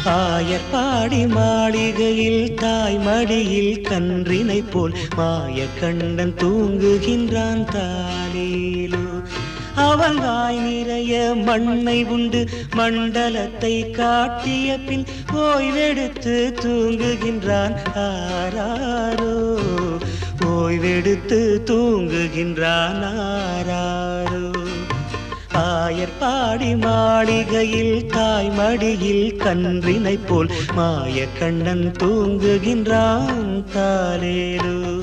ஆயர்பாடி மாளிகையில் தாய் மடியில் கன்றினை போல் மாயக்கண்ணன் தூங்குகின்றான் தாலேலோ. அவன் வாய் நிறைய மண்ணை உண்டு மண்டலத்தை காட்டிய பின் ஓய்வெடுத்து தூங்குகின்றான் ஆராரோ. ஓய்வெடுத்து தூங்குகின்றான் ஆராரோ. ஆயர்பாடி மாளிகையில் தாய் மடியில் கன்றினை போல் மாயக்கண்ணன் தூங்குகின்றான் தாலேலோ.